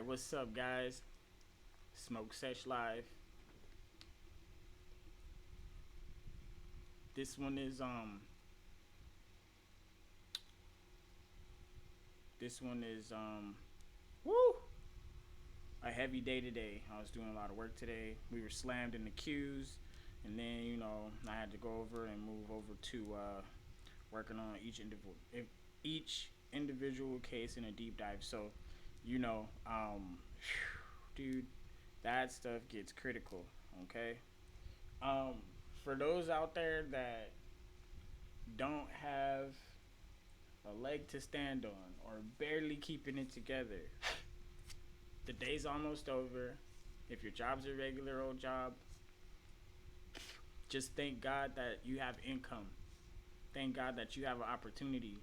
Alright, what's up guys? Smoke Sesh Live. This one is woo, a heavy day today. I was doing a lot of work today. We were slammed in the queues, and then I had to go over and move over to working on each individual case in a deep dive. So, you know, dude, that stuff gets critical. Okay. Um, for those out there that don't have a leg to stand on or barely keeping it together, the day's almost over. If your job's a regular old job, just thank God that you have income. Thank God that you have an opportunity.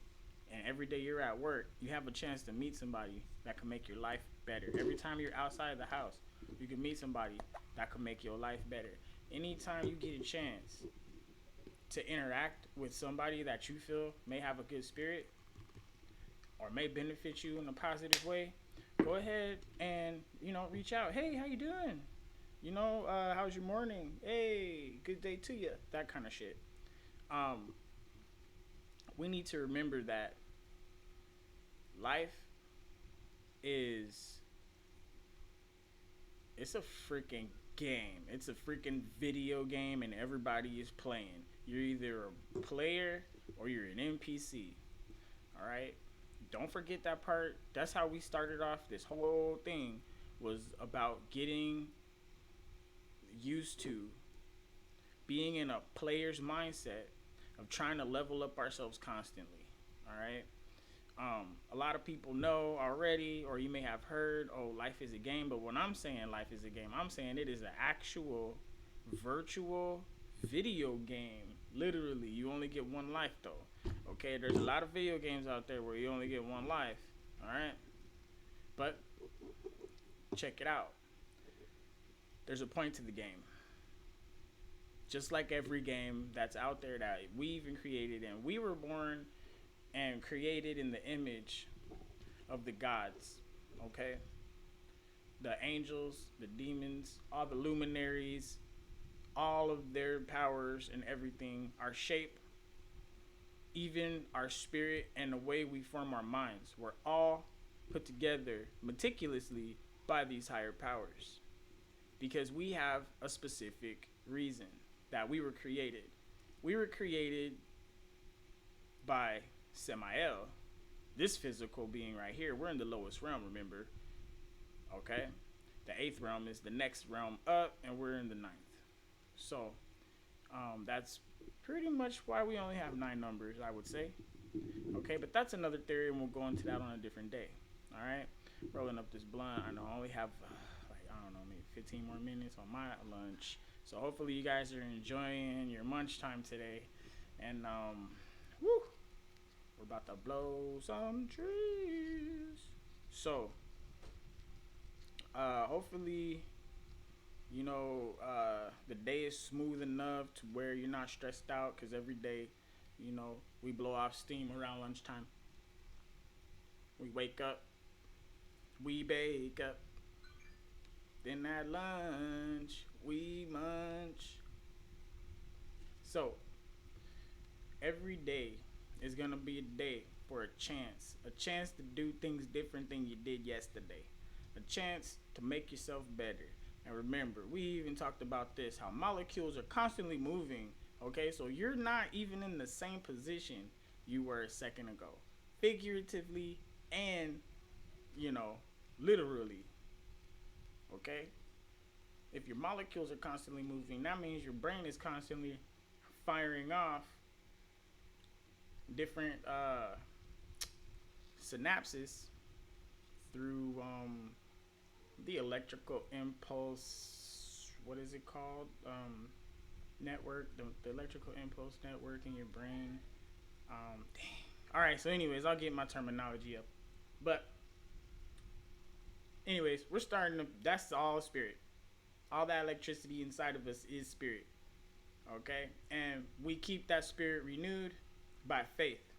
And every day you're at work, you have a chance to meet somebody that can make your life better. Every time you're outside the house, you can meet somebody that can make your life better. Anytime you get a chance to interact with somebody that you feel may have a good spirit or may benefit you in a positive way, go ahead and reach out. Hey, how you doing? How's your morning? Hey, good day to you. That kind of shit. We need to remember that life it's a freaking game. It's a freaking video game, and everybody is playing. You're either a player or you're an NPC. All right? Don't forget that part. That's how we started off. This whole thing was about getting used to being in a player's mindset of trying to level up ourselves constantly. All right? A lot of people know already, or you may have heard, oh, life is a game. But when I'm saying life is a game, I'm saying it is an actual virtual video game. Literally, you only get one life, though. Okay, there's a lot of video games out there where you only get one life. All right? But check it out. There's a point to the game. Just like every game that's out there that we even created, and we were born and created in the image of the gods, okay? The angels, the demons, all the luminaries, all of their powers and everything, our shape, even our spirit and the way we form our minds, were all put together meticulously by these higher powers. Because we have a specific reason that we were created. We were created by Samael, this physical being right here. We're in the lowest realm, remember? Okay? The 8th realm is the next realm up, and we're in the 9th. So, that's pretty much why we only have 9 numbers, I would say. Okay, but that's another theory, and we'll go into that on a different day. All right? Rolling up this blunt. I know I only have, maybe 15 more minutes on my lunch. So hopefully you guys are enjoying your munch time today. And, woo! We're about to blow some trees. So, hopefully, the day is smooth enough to where you're not stressed out. Because every day, we blow off steam around lunchtime. We wake up. We bake up. Then at lunch, we munch. So, every day is going to be a day for a chance to do things different than you did yesterday, a chance to make yourself better. And remember, we even talked about this, how molecules are constantly moving, okay? So you're not even in the same position you were a second ago, figuratively and, literally, okay? If your molecules are constantly moving, that means your brain is constantly firing off different synapses through the electrical impulse, what is it called? Network, the electrical impulse network in your brain. All right, so anyways, I'll get my terminology up. But anyways, we're starting to, that's all spirit. All that electricity inside of us is spirit. Okay? And we keep that spirit renewed by faith.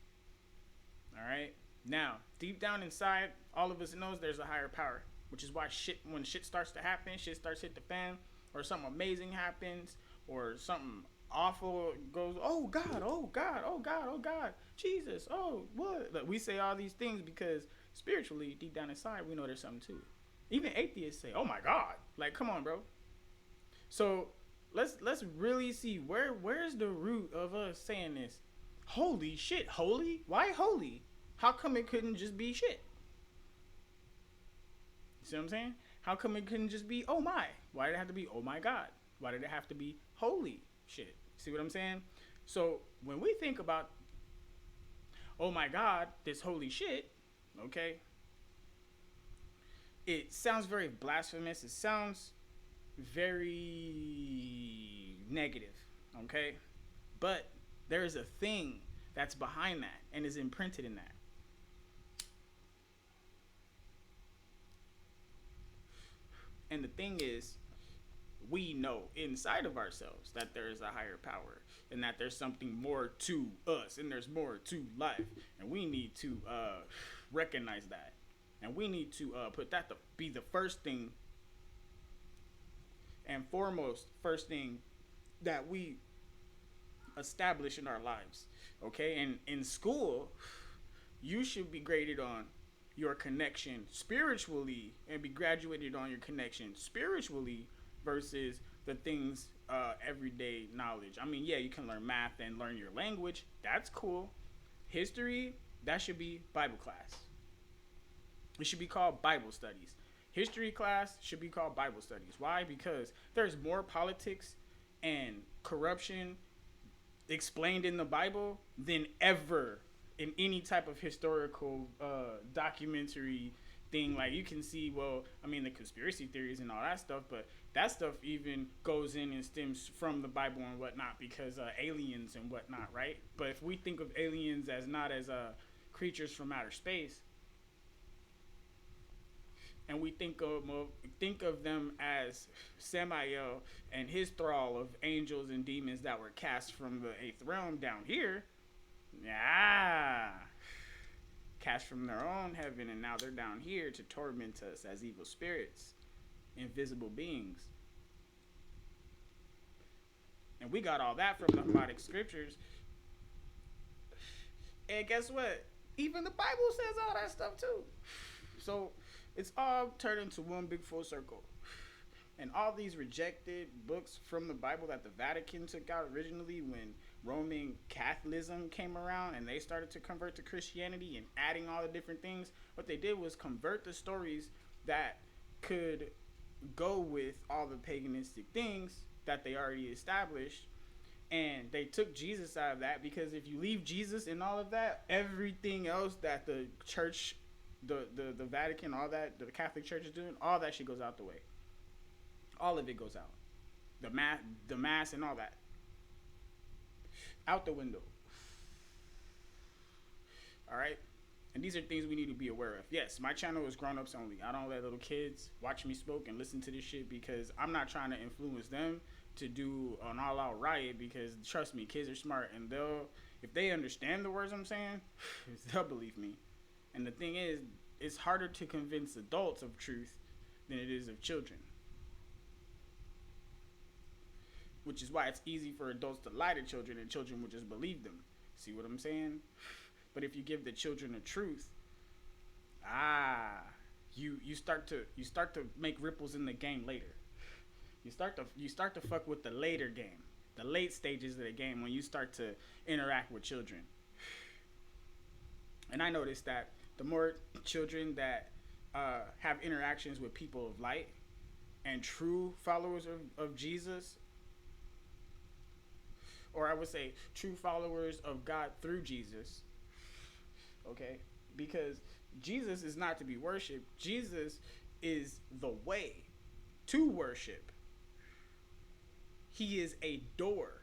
All right? Now, deep down inside, all of us knows there's a higher power. which is why when shit starts to happen, shit starts to hit the fan, or something amazing happens, or something awful goes, oh God, oh God, oh God, oh God, Jesus, oh what? Like, we say all these things because spiritually, deep down inside, we know there's something to it. Even atheists say, oh my God, like come on, bro. So let's really see where's the root of us saying this. Holy shit, holy? Why holy? How come it couldn't just be shit? You see what I'm saying? How come it couldn't just be oh my? Why did it have to be oh my God? Why did it have to be holy shit? See what I'm saying? So when we think about oh my God, this holy shit, okay, it sounds very blasphemous. It sounds very negative, okay? But there is a thing that's behind that and is imprinted in that. And the thing is, we know inside of ourselves that there is a higher power and that there's something more to us and there's more to life. And we need to recognize that. And we need to put that to be the first thing and foremost, first thing that we establish in our lives. Okay? And in school, you should be graded on your connection spiritually and be graduated on your connection spiritually versus the things everyday knowledge. I mean, yeah, you can learn math and learn your language. That's cool. History, that should be Bible class. It should be called Bible studies. History class should be called Bible studies. Why? Because there's more politics and corruption explained in the Bible than ever in any type of historical documentary thing. Like you can see, well, I mean the conspiracy theories and all that stuff, but that stuff even goes in and stems from the Bible and whatnot because aliens and whatnot, right? But if we think of aliens as not as creatures from outer space, and we think of them as Samael and his thrall of angels and demons that were cast from the eighth realm down here, cast from their own heaven, and now they're down here to torment us as evil spirits, invisible beings. And we got all that from the Hermetic scriptures. And guess what? Even the Bible says all that stuff too. So it's all turned into one big full circle. And all these rejected books from the Bible that the Vatican took out originally when Roman Catholicism came around and they started to convert to Christianity and adding all the different things, what they did was convert the stories that could go with all the paganistic things that they already established, and they took Jesus out of that, because if you leave Jesus in all of that, everything else that the church, the Vatican, all that the Catholic Church is doing, all that shit goes out the way. All of it goes out. The mass and all that. Out the window. Alright? And these are things we need to be aware of. Yes, my channel is grown-ups only. I don't let little kids watch me smoke and listen to this shit because I'm not trying to influence them to do an all-out riot, because trust me, kids are smart and if they understand the words I'm saying, they'll believe me. And the thing is, it's harder to convince adults of truth than it is of children. Which is why it's easy for adults to lie to children and children will just believe them. See what I'm saying? But if you give the children the truth, you start to make ripples in the game later. You start to fuck with the later game, the late stages of the game when you start to interact with children. And I noticed that the more children that have interactions with people of light and true followers of Jesus, or I would say true followers of God through Jesus, okay? Because Jesus is not to be worshipped. Jesus is the way to worship. He is a door.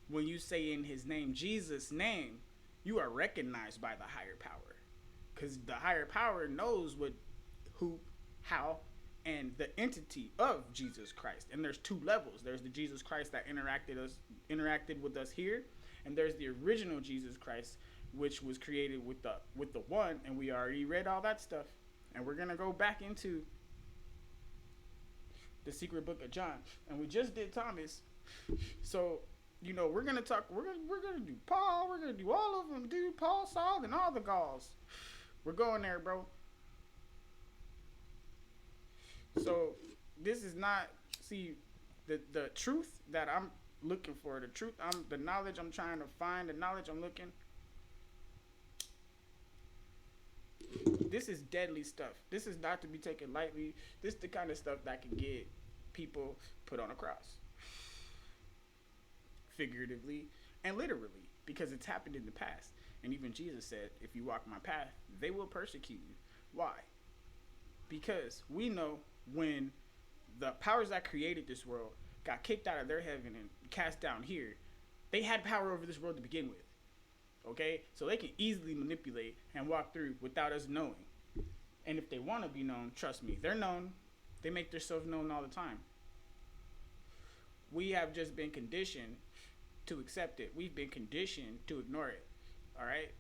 When you say in his name, Jesus' name, you are recognized by the higher power. Because the higher power knows what, who, how, and the entity of Jesus Christ. And there's two levels. There's the Jesus Christ that interacted with us here, and there's the original Jesus Christ, which was created with the one, and we already read all that stuff. And we're gonna go back into the secret book of John, and we just did Thomas. So, we're gonna talk. We're gonna do Paul. We're gonna do all of them, dude. Paul, Saul, and all the Gauls. We're going there, bro. So this is not the truth that I'm looking for. The knowledge I'm trying to find. The knowledge I'm looking. This is deadly stuff. This is not to be taken lightly. This is the kind of stuff that can get people put on a cross. Figuratively and literally, because it's happened in the past. And even Jesus said, if you walk my path, they will persecute you. Why? Because we know when the powers that created this world got kicked out of their heaven and cast down here, they had power over this world to begin with. Okay? So they can easily manipulate and walk through without us knowing. And if they want to be known, trust me, they're known. They make themselves known all the time. We have just been conditioned to accept it. We've been conditioned to ignore it. All right?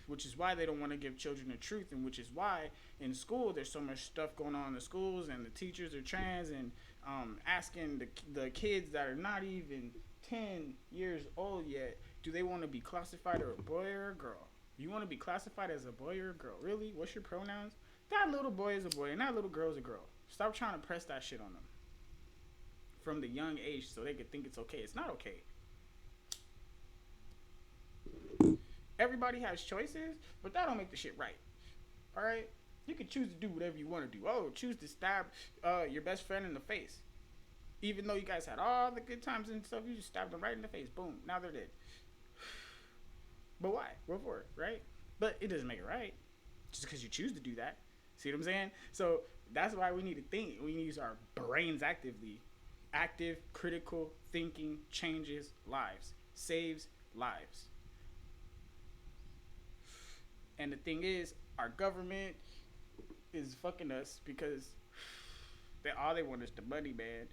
Which is why they don't want to give children the truth, and which is why in school there's so much stuff going on in the schools, and the teachers are trans and asking the kids that are not even 10 years old yet, do they want to be classified as a boy or a girl? You want to be classified as a boy or a girl? Really? What's your pronouns? That little boy is a boy and that little girl is a girl. Stop trying to press that shit on them from the young age so they could think it's okay. It's not okay. Everybody has choices, but that don't make the shit right. All right? You can choose to do whatever you want to do. Oh, choose to stab your best friend in the face. Even though you guys had all the good times and stuff, you just stabbed them right in the face. Boom. Now they're dead. But why? Go for it, right? But it doesn't make it right. Just because you choose to do that. See what I'm saying? So that's why we need to think. We need to use our brains actively. Active, critical thinking changes lives. Saves lives. And the thing is, our government is fucking us because all they want is the money, man.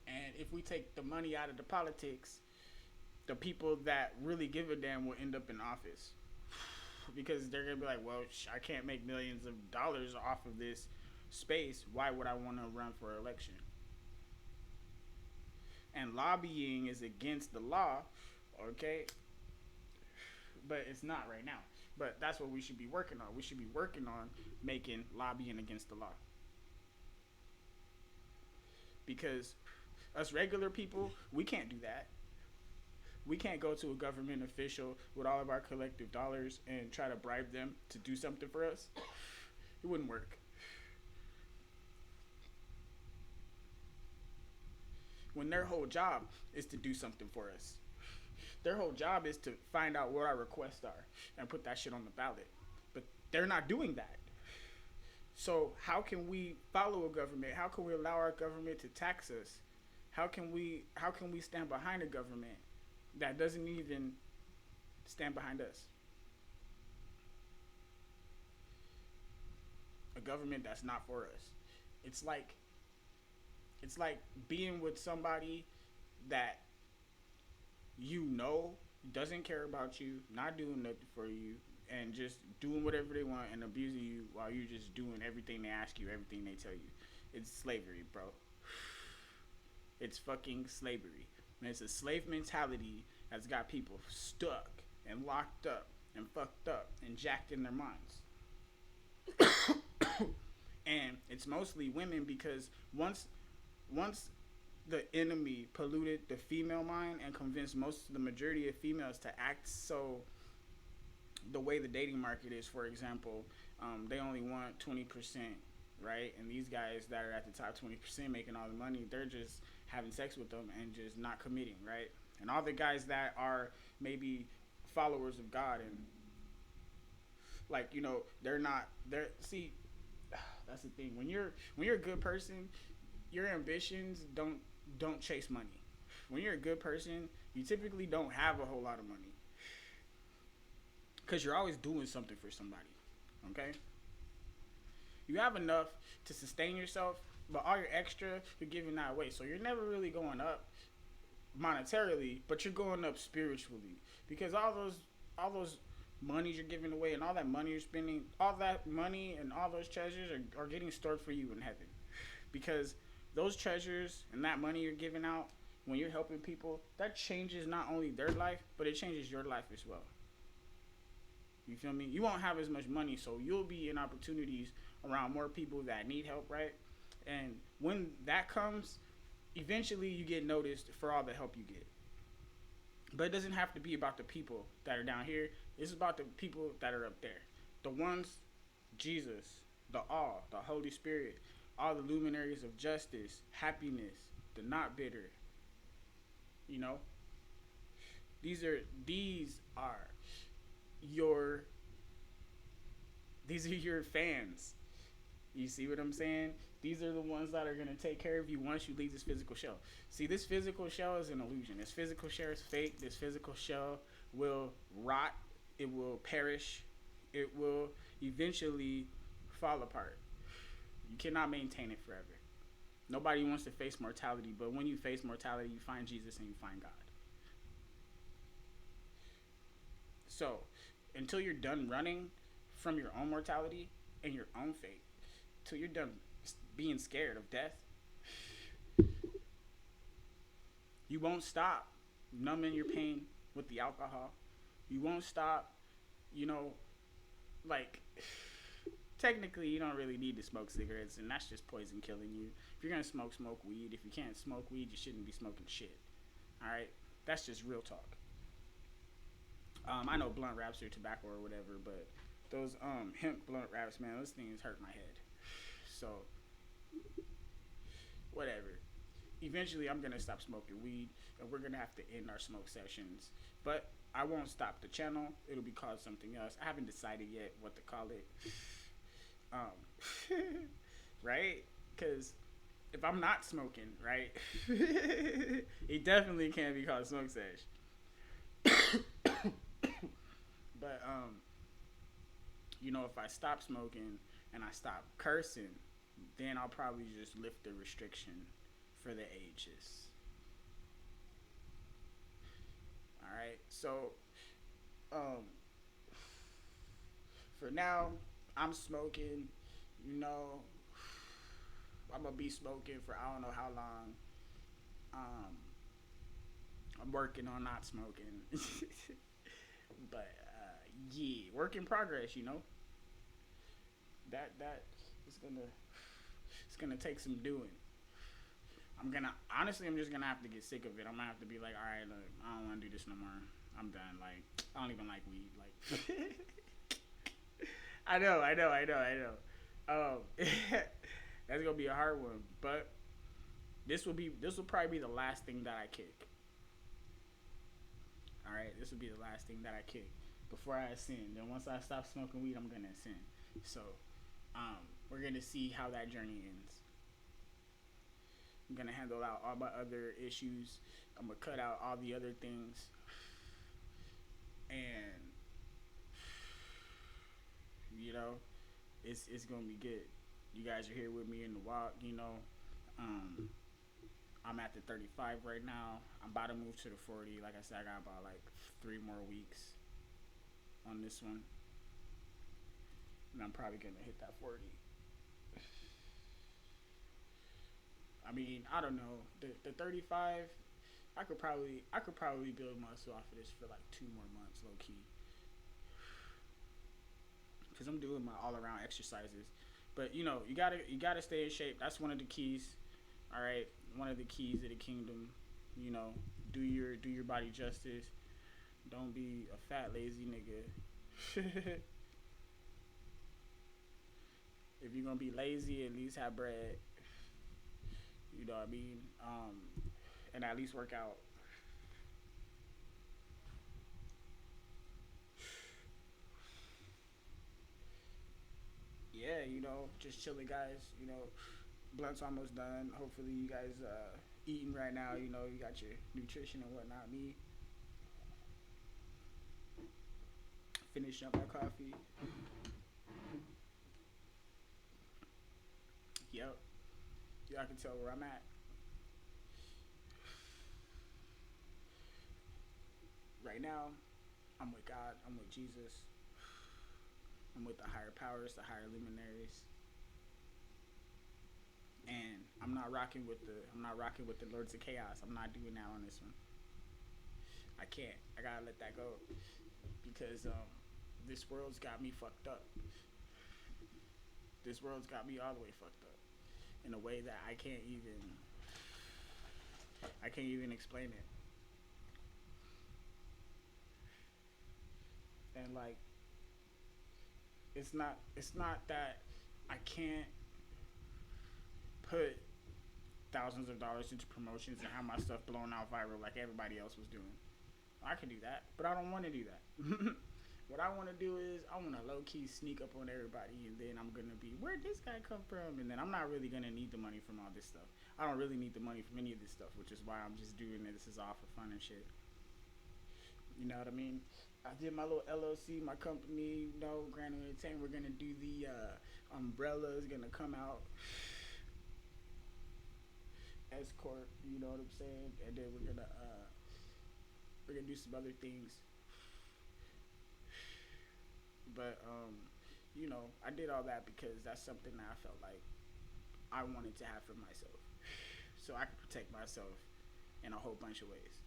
And if we take the money out of the politics, the people that really give a damn will end up in office. Because they're going to be like, well, I can't make millions of dollars off of this space. Why would I want to run for election? And lobbying is against the law, okay? But it's not right now. But that's what we should be working on. We should be working on making lobbying against the law. Because us regular people, we can't do that. We can't go to a government official with all of our collective dollars and try to bribe them to do something for us. It wouldn't work. When their whole job is to do something for us. Their whole job is to find out what our requests are and put that shit on the ballot. But they're not doing that. So how can we follow a government? How can we allow our government to tax us? How can we stand behind a government that doesn't even stand behind us? A government that's not for us. It's like being with somebody that doesn't care about you, not doing nothing for you, and just doing whatever they want and abusing you while you're just doing everything they ask you, everything they tell you. It's slavery, bro. It's fucking slavery. And it's a slave mentality that's got people stuck and locked up and fucked up and jacked in their minds. And it's mostly women because once the enemy polluted the female mind and convinced the majority of females to act so the way the dating market is, for example, they only want 20%, right? And these guys that are at the top 20% making all the money, they're just having sex with them and just not committing, right? And all the guys that are maybe followers of God and see, that's the thing. When you're a good person, your ambitions don't chase money. When you're a good person, you typically don't have a whole lot of money. Because you're always doing something for somebody, okay? You have enough to sustain yourself, but all your extra, you're giving that away. So you're never really going up monetarily, but you're going up spiritually. Because all those money you're giving away and all that money you're spending, all that money and all those treasures are getting stored for you in heaven. Because those treasures and that money you're giving out when you're helping people, that changes not only their life, but it changes your life as well. You feel me? You won't have as much money, so you'll be in opportunities around more people that need help, right? And when that comes, eventually you get noticed for all the help you get. But it doesn't have to be about the people that are down here. It's about the people that are up there. The ones, Jesus, the all, the Holy Spirit, all the luminaries of justice, happiness, the not bitter. You know? These are your fans. You see what I'm saying? These are the ones that are going to take care of you once you leave this physical shell. See, this physical shell is an illusion. This physical shell is fake. This physical shell will rot. It will perish. It will eventually fall apart. You cannot maintain it forever. Nobody wants to face mortality, but when you face mortality, you find Jesus and you find God. So, until you're done running from your own mortality and your own fate, till you're done being scared of death, you won't stop numbing your pain with the alcohol. You won't stop, like, technically you don't really need to smoke cigarettes, and that's just poison killing you. If you're gonna smoke weed. If you can't smoke weed, you shouldn't be smoking shit. Alright? That's just real talk. I know blunt wraps are tobacco or whatever, but those hemp blunt wraps, man, those things hurt my head. So, whatever. Eventually, I'm going to stop smoking weed, and we're going to have to end our smoke sessions. But I won't stop the channel. It'll be called something else. I haven't decided yet what to call it. Right? Because if I'm not smoking, right, it definitely can't be called Smoke Sesh. But, if I stop smoking and I stop cursing, then I'll probably just lift the restriction for the ages. Alright, so, for now, I'm smoking, I'm gonna be smoking for I don't know how long. I'm working on not smoking. But, yeah, work in progress, That it's gonna take some doing. I'm just gonna have to get sick of it. I'm gonna have to be like, alright, look, I don't wanna do this no more. I'm done. Like, I don't even like weed. Like, I know. That's gonna be a hard one, but this will probably be the last thing that I kick. Alright, this will be the last thing that I kick before I ascend. Then once I stop smoking weed, I'm gonna ascend. So, we're gonna see how that journey ends. I'm gonna handle out all my other issues. I'm gonna cut out all the other things, and it's gonna be good. You guys are here with me in the walk. I'm at the 35 right now. I'm about to move to the 40. Like I said, I got about like 3 more weeks on this one, and I'm probably gonna hit that 40. I mean, I don't know. The 35, I could probably build muscle off of this for like 2 more months, low key. Cause I'm doing my all around exercises, but you gotta stay in shape. That's one of the keys. All right, one of the keys of the kingdom. Do your body justice. Don't be a fat lazy nigga. If you're gonna be lazy, at least have bread. You know what I mean? And at least work out. Yeah, just chilling, guys. Blunt's almost done. Hopefully you guys eating right now. You got your nutrition and whatnot. Me finishing up my coffee. Yep. Y'all can tell where I'm at. Right now, I'm with God. I'm with Jesus. I'm with the higher powers, the higher luminaries. And I'm not rocking with the Lords of Chaos. I'm not doing that on this one. I can't. I gotta let that go because this world's got me fucked up. This world's got me all the way fucked up in a way that I can't even explain it. And like it's not that I can't put thousands of dollars into promotions and have my stuff blown out viral like everybody else was doing. I can do that, but I don't want to do that. What I want to do is I want to low key sneak up on everybody, and then I'm gonna be where'd this guy come from, and then I'm not really gonna need the money from all this stuff. I don't really need the money from any of this stuff, which is why I'm just doing it. This is all for fun and shit. You know what I mean? I did my little LLC, my company, Grand Entertainment. We're gonna do the umbrella is gonna come out. S corp, you know what I'm saying? And then we're gonna do some other things. But I did all that because that's something that I felt like I wanted to have for myself, so I could protect myself in a whole bunch of ways.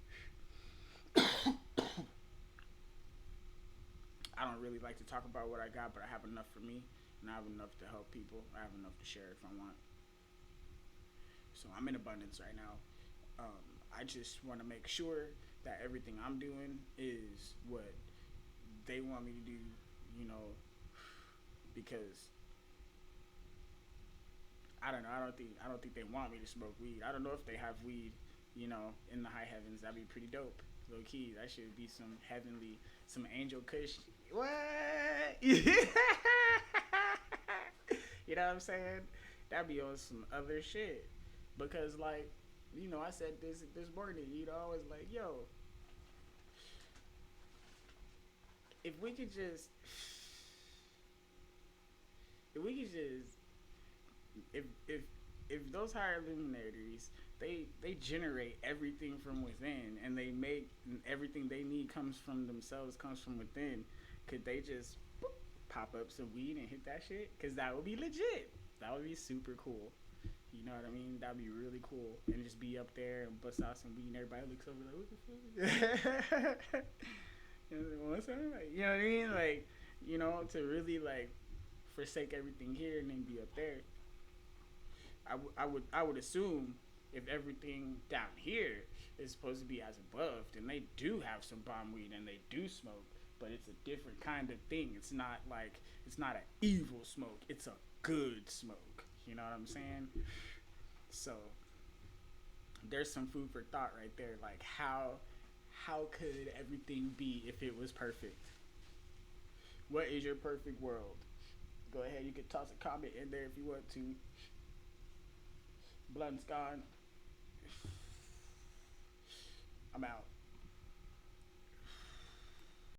I don't really like to talk about what I got, but I have enough for me, and I have enough to help people. I have enough to share if I want. So I'm in abundance right now. I just want to make sure that everything I'm doing is what they want me to do, because I don't know. I don't think they want me to smoke weed. I don't know if they have weed, in the high heavens. That'd be pretty dope. Low key, that should be some heavenly, some angel kush. What? You know what I'm saying? That'd be on some other shit. Because I said this morning, I was like, yo, if we could just if those higher luminaries they generate everything from within, and they make everything they need comes from themselves, comes from within, could they just pop up some weed and hit that shit? Because that would be legit. That would be super cool. You know what I mean? That'd be really cool. And just be up there and bust out some weed and everybody looks over like, what the fuck? What's up? You know what I mean? To really forsake everything here and then be up there. I would assume if everything down here is supposed to be as above, then they do have some bomb weed and they do smoke, but it's a different kind of thing. It's not an evil smoke. It's a good smoke. You know what I'm saying? So there's some food for thought right there. Like how could everything be if it was perfect? What is your perfect world? Go ahead, you can toss a comment in there if you want to. Blunt's gone. I'm out.